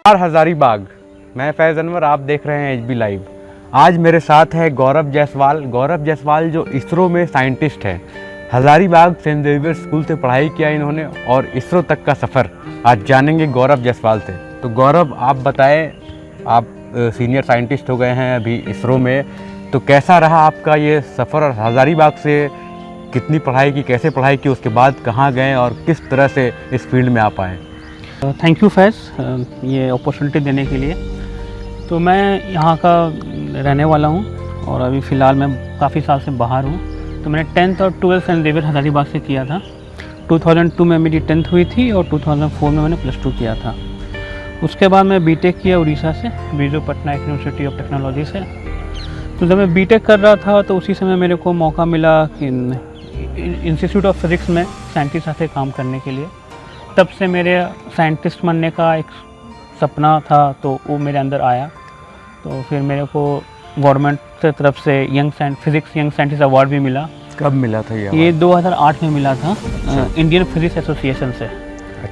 हजारीबाग। मैं फैज़ अनवर, आप देख रहे हैं HB लाइव। आज मेरे साथ है गौरव जायसवाल। गौरव जायसवाल जो इसरो में साइंटिस्ट है। हजारीबाग सेंट जेवियर स्कूल से पढ़ाई किया इन्होंने और इसरो तक का सफ़र आज जानेंगे गौरव जायसवाल से। तो गौरव, आप बताएं, आप सीनियर साइंटिस्ट हो गए हैं अभी इसरो में, तो कैसा रहा आपका ये सफ़र और हजारीबाग से कितनी पढ़ाई की, कैसे पढ़ाई की, उसके बाद कहाँ गए और किस तरह से इस फील्ड में आ पाए? थैंक यू फैज़, ये अपॉर्चुनिटी देने के लिए। तो मैं यहाँ का रहने वाला हूँ और अभी फ़िलहाल मैं काफ़ी साल से बाहर हूँ। तो मैंने 10th और 12th सेंट जेवियर हजारीबाग से किया था। 2002 में मेरी 10th हुई थी और 2004 में मैंने +2 किया था। उसके बाद मैं बीटेक किया उड़ीसा से, Biju Patna university of technology से। तो जब मैं बीटेक कर रहा था तो उसी समय मेरे को मौका मिला कि इंस्टीट्यूट ऑफ फिज़िक्स में साइंटिस्ट से काम करने के लिए। तब से मेरे साइंटिस्ट बनने का एक सपना था, तो वो मेरे अंदर आया। तो फिर मेरे को गवर्नमेंट की तरफ से यंग साइंटिस्ट अवार्ड भी मिला। कब मिला था ये 2008 में मिला था इंडियन फिजिक्स एसोसिएशन से।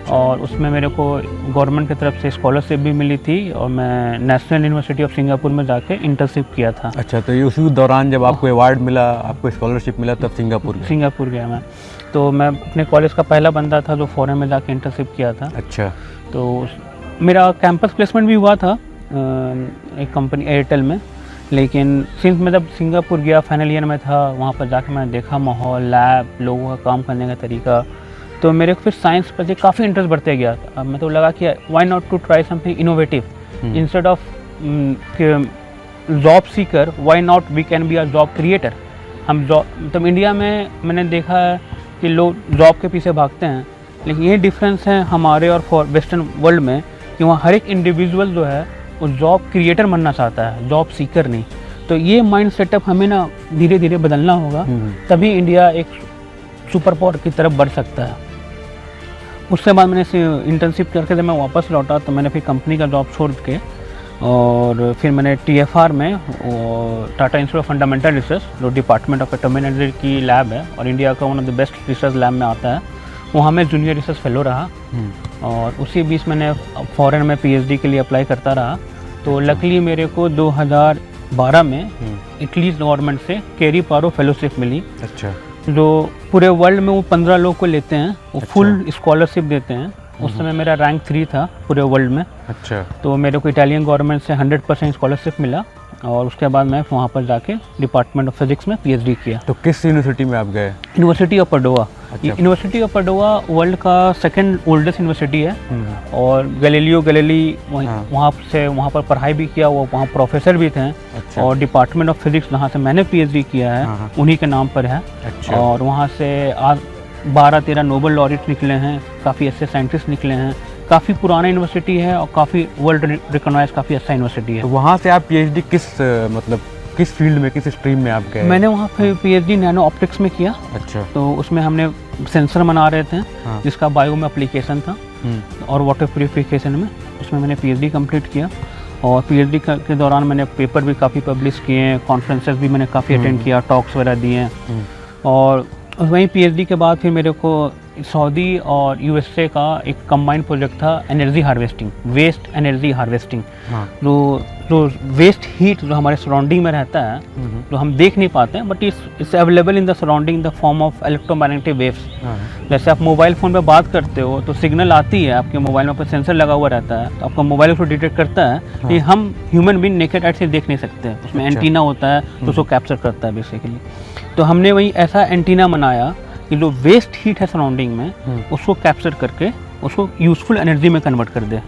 और उसमें मेरे को गवर्नमेंट की तरफ से स्कॉलरशिप भी मिली थी और मैं नेशनल यूनिवर्सिटी ऑफ सिंगापुर में जाके इंटर्नशिप किया था। अच्छा, तो ये उसी दौरान जब आपको अवार्ड मिला, आपको स्कॉलरशिप मिला, तब सिंगापुर गया मैं। तो मैं अपने कॉलेज का पहला बंदा था जो फॉरेन में जाके इंटर्नशिप किया था। अच्छा। तो मेरा कैंपस प्लेसमेंट भी हुआ था एक कंपनी एयरटेल में। लेकिन सिंस मैं जब सिंगापुर गया, फाइनल ईयर में था, वहाँ पर जाके मैंने देखा माहौल, लैब, लोगों का काम करने का तरीका, तो मेरे को फिर साइंस पर काफ़ी इंटरेस्ट बढ़ते गया। अब मैं तो लगा कि why not to try something innovative instead of job seeker, why not we can be a job creator. हम जॉब, मतलब इंडिया में मैंने देखा है कि लोग जॉब के पीछे भागते हैं, लेकिन ये डिफरेंस है हमारे और वेस्टर्न वर्ल्ड में कि वहाँ हर एक इंडिविजुअल जो है वो जॉब क्रिएटर बनना चाहता है, जॉब सीकर नहीं। तो ये माइंड सेटअप हमें ना धीरे धीरे बदलना होगा, तभी इंडिया एक सुपर पावर की तरफ बढ़ सकता है। उसके बाद मैंने इंटर्नशिप करके जब मैं वापस लौटा तो मैंने फिर कंपनी का जॉब छोड़ के और फिर मैंने TFR में Tata institute of fundamental research, जो डिपार्टमेंट ऑफ एटॉमिक एनर्जी की लैब है और इंडिया का one of the best research lab में आता है, वहाँ मैं जूनियर रिसर्च फेलो रहा। और उसी बीच मैंने फॉरेन में PhD के लिए अप्लाई करता रहा। तो लकीली मेरे को 2012 में इटली गवर्नमेंट से केरी पारो फेलोशिप मिली। अच्छा। जो पूरे वर्ल्ड में वो 15 लोग को लेते हैं, वो फुल स्कॉलरशिप देते हैं। उस समय मेरा रैंक 3 था पूरे वर्ल्ड में। अच्छा। तो मेरे को इटालियन गवर्नमेंट से 100% स्कॉलरशिप मिला और उसके बाद मैं वहाँ पर जाके डिपार्टमेंट ऑफ फिजिक्स में PhD किया। तो किस यूनिवर्सिटी में आप गए? University of Padua. University of Padua world का सेकंड ओल्डेस्ट यूनिवर्सिटी है और गैलीलियो गैलीली वहाँ पर पढ़ाई भी किया, वो वहाँ प्रोफेसर भी थे। अच्छा। और डिपार्टमेंट ऑफ फिजिक्स जहाँ से मैंने PhD किया है उन्हीं के नाम पर है। अच्छा। और वहाँ से आज 12-13 नोबेल लॉरेट निकले हैं, काफ़ी अच्छे साइंटिस्ट निकले हैं। काफ़ी पुराना यूनिवर्सिटी है और काफ़ी वर्ल्ड रिकॉग्नाइज, काफ़ी अच्छा यूनिवर्सिटी है। तो वहाँ से आप PhD किस फील्ड में, किस स्ट्रीम में आप गए? मैंने वहाँ पे PhD नैनो ऑप्टिक्स में किया। अच्छा। तो उसमें हमने सेंसर बना रहे थे। हाँ। जिसका बायो में एप्लीकेशन था और वाटर प्यूरिफिकेशन में, उसमें मैंने PhD कंप्लीट किया। और PhD के दौरान मैंने पेपर भी काफ़ी पब्लिश किए, कॉन्फ्रेंसेस भी मैंने काफ़ी अटेंड किया, टॉक्स वगैरह दिए। और वहीं PhD के बाद फिर मेरे को सऊदी और USA का एक कंबाइंड प्रोजेक्ट था energy harvesting, waste energy harvesting. जो वेस्ट हीट जो हमारे सराउंडिंग में रहता है, जो हम देख नहीं पाते हैं, but it's available in the surrounding in the form of electromagnetic waves. जैसे आप मोबाइल फ़ोन पे बात करते हो तो सिग्नल आती है, आपके मोबाइल में कोई सेंसर लगा हुआ रहता है, तो आपका मोबाइल उसको डिटेक्ट करता है। हाँ। ये हम ह्यूमन बीइंग नेकेड आइट से देख नहीं सकते, उसमें एंटीना होता है तो उसको कैप्चर करता है बेसिकली। तो हमने वही ऐसा एंटीना बनाया कि जो वेस्ट हीट है सराउंडिंग में उसको कैप्चर करके उसको यूज़फुल एनर्जी में कन्वर्ट कर दे।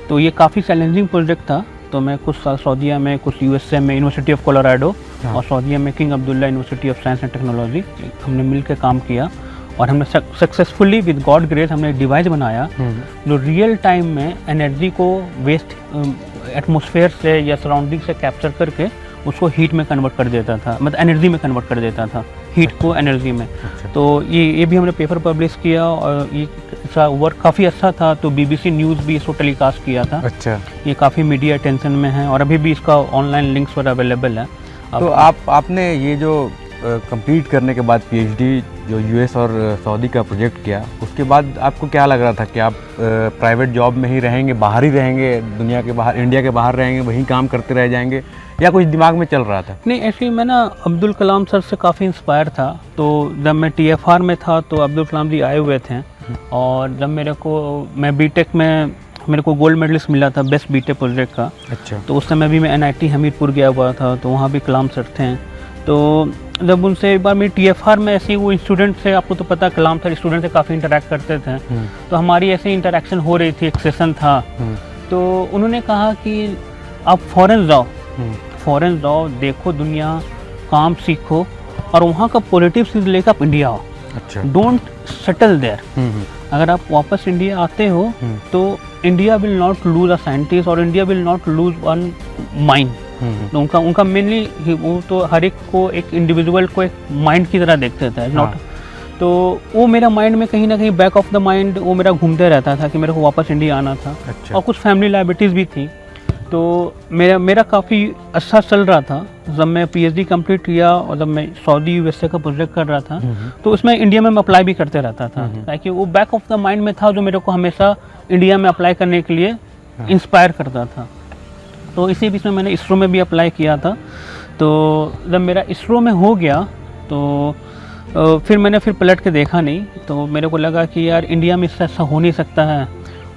तो ये काफ़ी चैलेंजिंग प्रोजेक्ट था। तो मैं कुछ साल सऊदीया में, कुछ USA में यूनिवर्सिटी ऑफ कोलोराडो और सऊदीया में king Abdullah University of science and technology, हमने मिल के काम किया और हमने सक्सेसफुली विद गॉड ग्रेस हमने एक डिवाइस बनाया जो रियल टाइम में एनर्जी को वेस्ट एटमॉस्फेयर से या सराउंडिंग से कैप्चर करके उसको हीट में कन्वर्ट कर देता था, मतलब एनर्जी में कन्वर्ट कर देता था, हीट को एनर्जी में। तो ये भी हमने पेपर पब्लिश किया और ये इसका वर्क काफ़ी अच्छा था। तो BBC न्यूज़ भी इसको टेलीकास्ट किया था। अच्छा। ये काफ़ी मीडिया अटेंशन में है और अभी भी इसका ऑनलाइन लिंक्स पर अवेलेबल है। तो आपने ये जो कंप्लीट करने के बाद पीएचडी जो यूएस और सऊदी का प्रोजेक्ट किया, उसके बाद आपको क्या लग रहा था कि आप प्राइवेट जॉब में ही रहेंगे, बाहर ही रहेंगे, दुनिया के बाहर, इंडिया के बाहर रहेंगे, वहीं काम करते रह जाएंगे, या कुछ दिमाग में चल रहा था? नहीं, ऐसे मैं ना अब्दुल कलाम सर से काफ़ी इंस्पायर था। तो जब मैं TFR में था तो अब्दुल कलाम जी आए हुए थे, और जब मैं बीटेक में मेरे को गोल्ड मेडलिस्ट मिला था बेस्ट बीटेक प्रोजेक्ट का। अच्छा। तो उस समय भी मैं NIT हमीरपुर गया हुआ था, तो वहाँ भी कलाम सर थे। तो जब उनसे एक बार मेरी TFR में ऐसे ही वो स्टूडेंट से, आपको तो पता कलाम सर स्टूडेंट से काफ़ी इंटरेक्ट करते थे, तो हमारी ऐसे इंटरेक्शन हो रही थी, एक सेशन था। तो उन्होंने कहा कि आप फ़ॉरेन जाओ, देखो दुनिया, काम सीखो, और वहाँ का पॉजिटिव चीज़ लेकर आप इंडिया आओ। अच्छा। Don't settle there. अगर आप वापस इंडिया आते हो तो India will not lose a scientist, और India will not lose one mind. तो उनका मेनली वो तो हर एक को, एक इंडिविजुअल को एक माइंड की तरह देखते थे, नॉट। तो वो मेरा माइंड में कहीं ना कहीं बैक ऑफ द माइंड वो मेरा घूमते रहता था कि मेरे को वापस इंडिया आना था। अच्छा। और कुछ फैमिली लाइबिलिटीज़ भी थी। तो मेरा काफ़ी अच्छा चल रहा था। जब मैं PhD कंप्लीट किया और जब मैं सऊदी USA का प्रोजेक्ट कर रहा था, तो उसमें इंडिया में मैं अप्लाई भी करते रहता था, ताकि वो बैक ऑफ द माइंड में था जो मेरे को हमेशा इंडिया में अप्लाई करने के लिए इंस्पायर करता था। तो इसी बीच में मैंने इसरो में भी अप्लाई किया था। तो जब मेरा इसरो में हो गया तो फिर मैंने पलट के देखा नहीं, तो मेरे को लगा कि यार इंडिया में इससे ऐसा हो नहीं सकता है,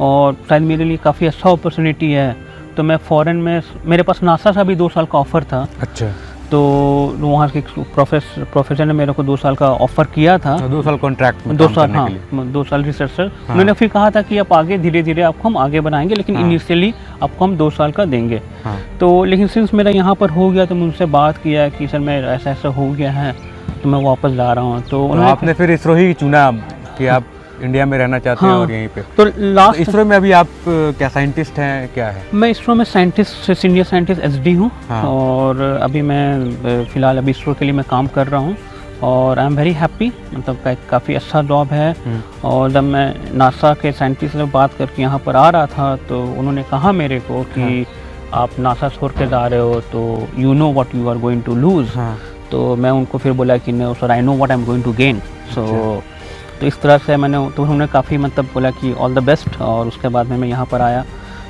और शायद मेरे लिए काफ़ी अच्छा अपॉर्चुनिटी है। तो मैं फ़ॉरेन में, मेरे पास नासा का भी 2 साल का ऑफ़र था। अच्छा। तो वहाँ के प्रोफेसर ने मेरे को 2 साल का ऑफ़र किया था। 2 साल कॉन्ट्रैक्ट में 2 साल, हाँ, 2 साल रिसर्चर। उन्होंने फिर कहा था कि आप आगे धीरे धीरे आपको हम आगे बढ़ाएंगे, लेकिन इनिशियली आपको हम 2 साल का देंगे। तो लेकिन सिंस मेरा यहाँ पर हो गया, तो मैं उनसे बात किया कि सर मैं ऐसा हो गया है, तो मैं वापस जा रहा हूँ। तो आपने फिर इसरो ही चुना कि आप इंडिया में रहना चाहते हैं और यहीं पे? तो लास्ट इसरो में अभी आप क्या साइंटिस्ट हैं, क्या है? मैं इसरो में साइंटिस्ट, सीनियर साइंटिस्ट SD हूँ। और अभी मैं फ़िलहाल अभी इसरो के लिए मैं काम कर रहा हूँ, और आई एम वेरी हैप्पी। मतलब काफ़ी अच्छा जॉब है। और जब मैं नासा के साइंटिस्ट से बात करके यहाँ पर आ रहा था, तो उन्होंने कहा मेरे को कि आप नासा छोड़ के जा रहे हो, तो you know what you are going to lose. तो मैं उनको फिर बोला कि no sir, I know what I am going to gain. तो इस तरह से उन्होंने काफ़ी मतलब बोला कि ऑल द बेस्ट, और उसके बाद में मैं यहाँ पर आया।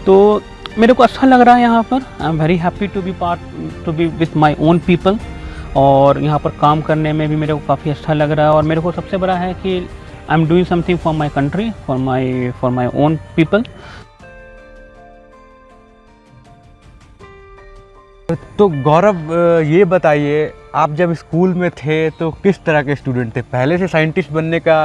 तो मेरे को अच्छा लग रहा है यहाँ पर। I am very happy to be with my own people, और यहाँ पर काम करने में भी मेरे को काफ़ी अच्छा लग रहा है। और मेरे को सबसे बड़ा है कि I am doing something for my country, for my own people. तो गौरव, ये बताइए, आप जब स्कूल में थे तो किस तरह के स्टूडेंट थे? पहले से साइंटिस्ट बनने का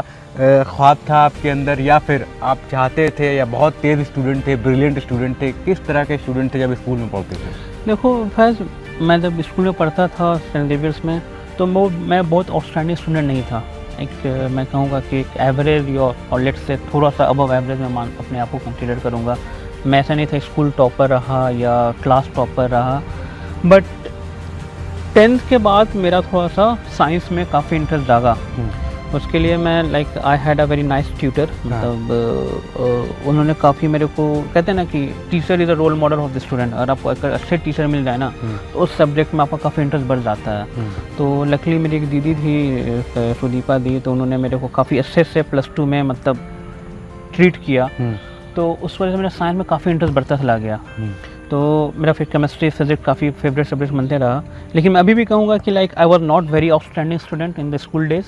ख्वाब था आपके अंदर, या फिर आप चाहते थे, या बहुत तेज़ स्टूडेंट थे, ब्रिलियंट स्टूडेंट थे? किस तरह के स्टूडेंट थे जब स्कूल में पढ़ते थे? देखो फैज़, मैं जब स्कूल में पढ़ता था सेंट जेवियर्स में, तो मैं बहुत आउटस्टैंडिंग स्टूडेंट नहीं था। मैं कहूँगा कि एक एवरेज, और लेट्स से थोड़ा सा अबव एवरेज में अपने आप को कंसिडर करूँगा। मैं ऐसा नहीं था स्कूल टॉपर रहा या क्लास टॉपर रहा, बट 10th के बाद मेरा थोड़ा सा साइंस में काफ़ी इंटरेस्ट जागा। उसके लिए मैं I had a very nice tutor. मतलब उन्होंने काफ़ी मेरे को, कहते हैं ना कि teacher is a role model of the student. अगर आपको एक अच्छे टीचर मिल जाए ना, तो उस सब्जेक्ट में आपका काफ़ी इंटरेस्ट बढ़ जाता है। तो लकीली मेरी एक दीदी थी, सुदीपा दी, तो उन्होंने मेरे को काफ़ी अच्छे से +2 में मतलब ट्रीट किया। तो उस वजह से मेरा साइंस में काफ़ी इंटरेस्ट बढ़ता चला गया। तो मेरा फिर केमिस्ट्री फिजिक्स काफ़ी फेवरेट सब्जेक्ट बनते रहा। लेकिन मैं अभी भी कहूँगा कि I was not very outstanding student in the school days.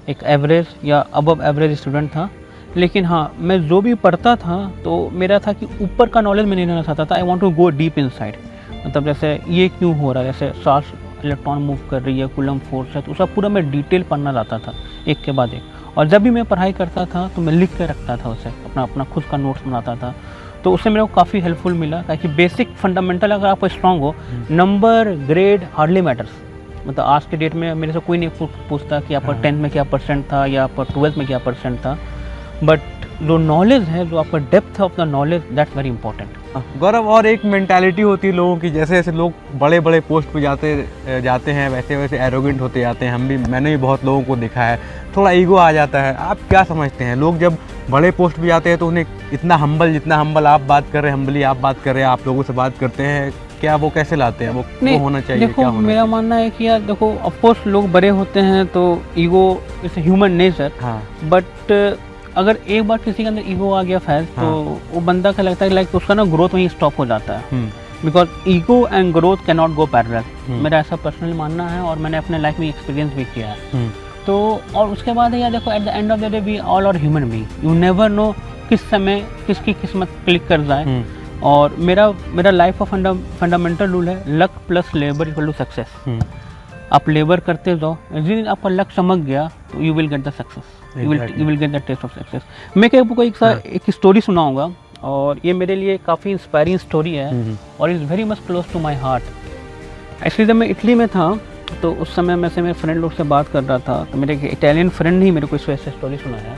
एक एवरेज या अबव एवरेज स्टूडेंट था। लेकिन हाँ, मैं जो भी पढ़ता था तो मेरा था कि ऊपर का नॉलेज में नहीं लेना चाहता था। I want to go deep inside. मतलब जैसे ये क्यों हो रहा है, जैसे सांस इलेक्ट्रॉन मूव कर रही है, कूलम फोर्स है, तो उसका पूरा मैं डिटेल पढ़ना चाहता था, एक के बाद एक। और जब भी मैं पढ़ाई करता था तो मैं लिख के रखता था उसे, अपना खुद का नोट्स बनाता था। तो उससे मेरे को काफ़ी हेल्पफुल मिला, ताकि बेसिक फंडामेंटल अगर आप स्ट्रांग हो, नंबर ग्रेड हार्डली मैटर्स। मतलब आज के डेट में मेरे से कोई नहीं पूछता कि आपका 10th में क्या परसेंट था या आपका 12th में क्या परसेंट था, बट जो नॉलेज है, जो आपका depth of the knowledge, that's very important. Gaurav, और एक मेंटालिटी होती है लोगों की, जैसे जैसे लोग बड़े बड़े पोस्ट पे जाते हैं, वैसे वैसे एरोगेंट होते जाते हैं। मैंने भी बहुत लोगों को देखा है, थोड़ा ईगो आ जाता है। आप क्या समझते हैं, लोग जब बड़े पोस्ट पे जाते हैं तो उन्हें इतना हम्बल, जितना हम्बल आप बात कर रहे हैं, हम्बली आप बात कर रहे हैं, आप लोगों से बात करते हैं, क्या वो कैसे लाते हैं, वो होना चाहिए, देखो क्या होना मेरा चाहिए? मानना है कि यार देखो ऑफकोर्स लोग बड़े होते हैं तो ईगो इट्स ह्यूमन नेचर, हाँ बट अगर एक बार किसी के अंदर ईगो आ गया फैज तो वो बंदा का लगता है लाइक उसका ना ग्रोथ वहीं स्टॉप हो जाता है, because ego and growth can not go parallel. मेरा ऐसा पर्सनल मानना है और मैंने अपने लाइफ में एक्सपीरियंस भी किया है। तो और उसके बाद है यार देखो at the end of the day we all are human being, you never know किस समय किसकी किस्मत क्लिक कर जाए। और मेरा लाइफ का फंडामेंटल रूल है luck plus labour equal to success. आप लेबर करते जाओ, जिस दिन आपका लक चमक गया तो you will get the success, you will get the taste of success. मैं आपको एक स्टोरी सुनाऊंगा और ये मेरे लिए काफ़ी इंस्पायरिंग स्टोरी है और is very much close to my heart. Actually जब मैं इटली में था तो उस समय मैं से मेरे फ्रेंड लोग से बात कर रहा था, तो मेरे एक इटालियन फ्रेंड ने मेरे को इस वजह से स्टोरी सुनाया।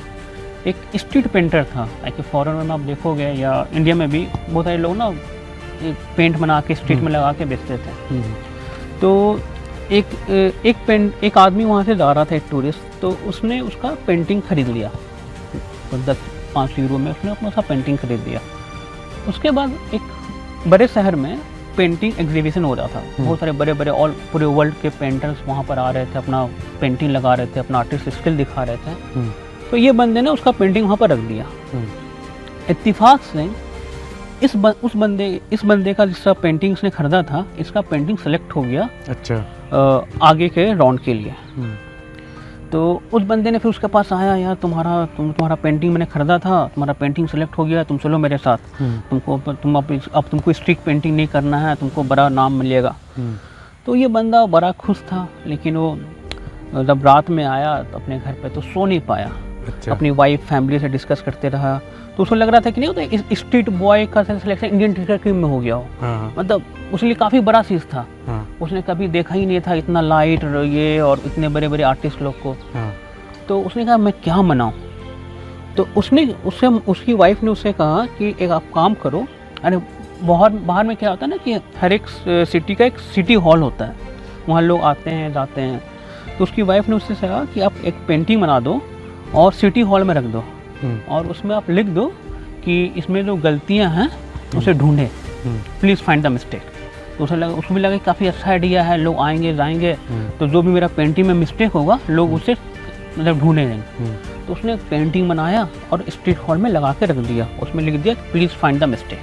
एक स्ट्रीट पेंटर था, लाइक फॉरेन में आप देखोगे या इंडिया में भी बहुत सारे लोग ना पेंट बना के स्ट्रीट में लगा के बेचते थे। तो एक आदमी वहाँ से जा रहा था, एक टूरिस्ट, तो उसने उसका पेंटिंग खरीद लिया, तो 10-5 यूरो में उसने अपना सा पेंटिंग खरीद लिया। उसके बाद एक बड़े शहर में पेंटिंग एग्जीबिशन हो रहा था, बहुत सारे बड़े बड़े ऑल पूरे वर्ल्ड के पेंटर्स वहाँ पर आ रहे थे, अपना पेंटिंग लगा रहे थे, अपना आर्टिस्ट स्किल दिखा रहे थे। तो ये बंदे ने उसका पेंटिंग वहाँ पर रख दिया। इत्तेफाक से इस बंदे का जिसका पेंटिंग उसने खरीदा था, इसका पेंटिंग सेलेक्ट हो गया अच्छा आगे के राउंड के लिए। तो उस बंदे ने फिर उसके पास आया, यार तुम्हारा पेंटिंग मैंने खरीदा था, तुम्हारा पेंटिंग सेलेक्ट हो गया, तुम चलो मेरे साथ, अब तुमको स्ट्रीट पेंटिंग नहीं करना है, तुमको बड़ा नाम मिलेगा। तो ये बंदा बड़ा खुश था, लेकिन वो जब रात में आया तो अपने घर पे तो सो नहीं पाया। अच्छा। अपनी वाइफ फैमिली से डिस्कस करते रहा, तो उसको लग रहा था कि नहीं होता इस स्ट्रीट बॉय का सिलेक्शन इंडियन क्रिकेट टीम में हो गया हो। मतलब उसके लिए काफ़ी बड़ा चीज़ था। उसने कभी देखा ही नहीं था इतना लाइट ये और इतने बड़े बड़े आर्टिस्ट लोग को। तो उसने कहा मैं क्या मनाऊं। तो उसकी वाइफ ने उससे कहा कि एक आप काम करो, अरे बाहर में क्या होता है ना कि हर एक सिटी का एक सिटी हॉल होता है, वहाँ लोग आते हैं जाते हैं। तो उसकी वाइफ ने उससे कहा कि आप एक पेंटिंग बना दो और सिटी हॉल में रख दो और उसमें आप लिख दो कि इसमें जो गलतियां हैं उसे ढूंढे, प्लीज़ फाइंड द मिस्टेक। तो उसको भी लगा काफ़ी अच्छा आइडिया है, लोग आएंगे जाएंगे तो जो भी मेरा पेंटिंग में मिस्टेक होगा लोग उसे मतलब ढूंढेंगे। तो उसने एक पेंटिंग बनाया और स्ट्रीट हॉल में लगा के रख दिया, उसमें लिख दिया प्लीज़ फाइंड द मिस्टेक।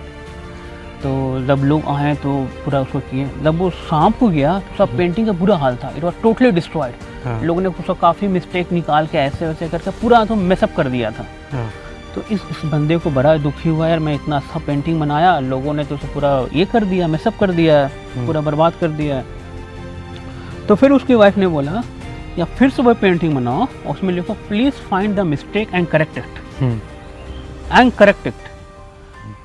तो जब लोग आए तो पूरा उसको किए, जब वो शाम को गया तो सब पेंटिंग का बुरा हाल था, इट वॉज टोटली डिस्ट्रॉयड। लोगों ने उसको काफ़ी मिस्टेक निकाल के ऐसे वैसे करके पूरा तो मेसअप कर दिया था। तो इस बंदे को बड़ा दुखी हुआ, यार मैं इतना अच्छा पेंटिंग बनाया, लोगों ने तो उसे पूरा ये कर दिया, मेसअप कर दिया है, पूरा बर्बाद कर दिया है। तो फिर उसकी वाइफ ने बोला या फिर से वह पेंटिंग बनाओ और उसमें लिखो please find the mistake and correct it.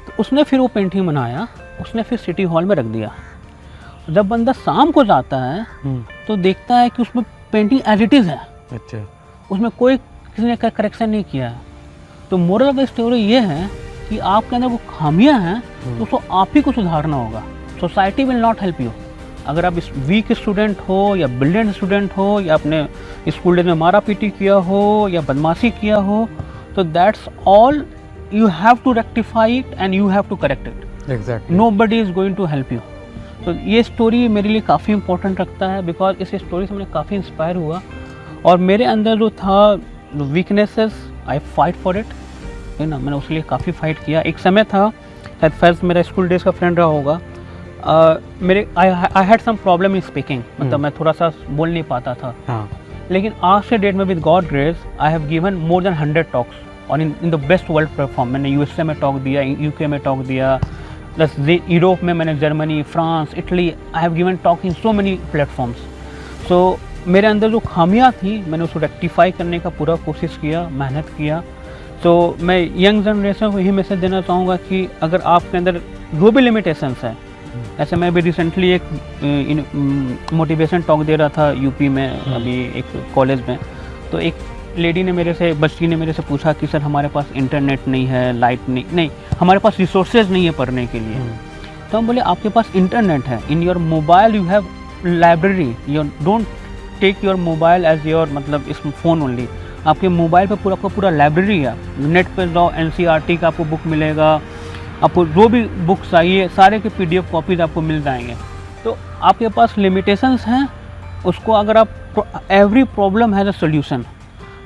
तो उसने फिर वो पेंटिंग बनाया, उसने फिर सिटी हॉल में रख दिया। जब बंदा शाम को जाता है तो देखता है कि उसमें पेंटिंग एज इट इज़ है। अच्छा। उसमें कोई किसी ने करेक्शन नहीं किया है। तो मोरल ऑफ द स्टोरी ये है कि आपके अंदर वो खामियां हैं तो उसको आप ही को सुधारना होगा। Society will not help you. अगर आप वीक स्टूडेंट हो या ब्रिलियंट स्टूडेंट हो या अपने स्कूल डेज में मारा पीटी किया हो या बदमाशी किया हो, तो that's all, you have to rectify it and you have to correct it. Exactly. Nobody is going to help you. तो ये स्टोरी मेरे लिए काफ़ी इंपॉर्टेंट रखता है बिकॉज इस स्टोरी से मैंने काफ़ी इंस्पायर हुआ और मेरे अंदर जो था weaknesses I fight for it, है ना, मैंने उसके लिए काफ़ी फाइट किया। एक समय था, शायद फर्स्ट मेरा स्कूल डेज का फ्रेंड रहा होगा, मेरे I had some problem in speaking, मतलब मैं थोड़ा सा बोल नहीं पाता था। लेकिन आज के डेट में with God grace I have given more than 100 talks और in the best world platform. मैंने यूएसए में टॉक दिया, यूके में टॉक दिया, प्लस यूरोप में मैंने Germany, France, Italy, I have given talk in so many platforms. So मेरे अंदर जो खामियां थी मैंने उसको रेक्टिफाई करने का पूरा कोशिश किया, मेहनत किया। तो मैं यंग जनरेशन को यही मैसेज देना चाहूँगा कि अगर आपके अंदर जो भी लिमिटेशंस है, ऐसे मैं भी रिसेंटली एक मोटिवेशन टॉक दे रहा था यूपी में, अभी एक कॉलेज में, तो एक लेडी ने बच्ची ने मेरे से पूछा कि सर हमारे पास इंटरनेट नहीं है, लाइट नहीं, हमारे पास रिसोर्सेज नहीं है पढ़ने के लिए। तो हम बोले आपके पास इंटरनेट है, in your mobile you have library, you don't take your mobile as your मतलब इस फ़ोन ओनली। आपके मोबाइल पे पूरा लाइब्रेरी है, नेट पे जाओ, NCERT का आपको बुक मिलेगा, आपको जो भी बुक्स चाहिए सारे के PDF कॉपीज़ आपको मिल जाएंगे। तो आपके पास लिमिटेशंस हैं, उसको अगर आप every problem has a solution,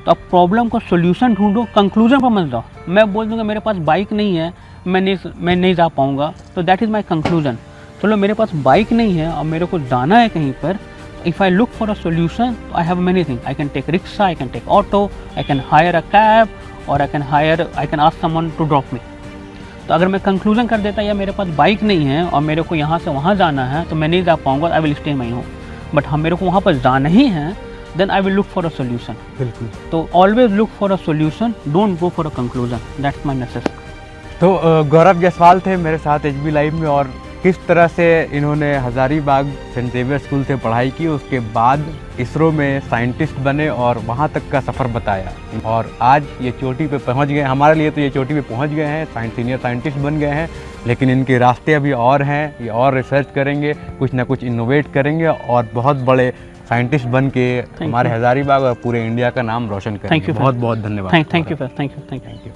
तो आप प्रॉब्लम का सोल्यूशन ढूंढो, कंक्लूजन पर मत जाओ। मैं बोल दूँगा मेरे पास बाइक नहीं है, मैं नहीं जा पाऊँगा, तो दैट इज़ माई कंक्लूजन। चलो मेरे पास बाइक नहीं है और मेरे को जाना है कहीं पर, if I look for a solution, I have many thing, I can take rickshaw, I can take auto, I can hire a cab, और I can ask someone to drop me. तो अगर मैं कंक्लूजन कर देता या मेरे पास bike नहीं है और मेरे को यहाँ से वहाँ जाना है तो मैं नहीं जा पाऊँगा, I will stay my home. But हाँ मेरे को वहाँ पर जाना ही है, then I will look for a solution. बिल्कुल। तो always look for a solution, don't go for a conclusion, that's my message. तो गौरव जायसवाल थे मेरे साथ HB लाइव में, और किस तरह से इन्होंने हज़ारीबाग सेंट जेवियर स्कूल से पढ़ाई की, उसके बाद इसरो में साइंटिस्ट बने और वहाँ तक का सफ़र बताया, और आज ये चोटी पे पहुँच गए। हमारे लिए तो ये चोटी पे पहुँच गए हैं, सीनियर साइंटिस्ट बन गए हैं, लेकिन इनके रास्ते अभी और हैं। ये और रिसर्च करेंगे, कुछ ना कुछ इनोवेट करेंगे और बहुत बड़े साइंटिस्ट बन के हमारे हज़ारीबाग और पूरे इंडिया का नाम रोशन करेंगे। थैंक यू, बहुत बहुत धन्यवाद। Thank you sir, thank you.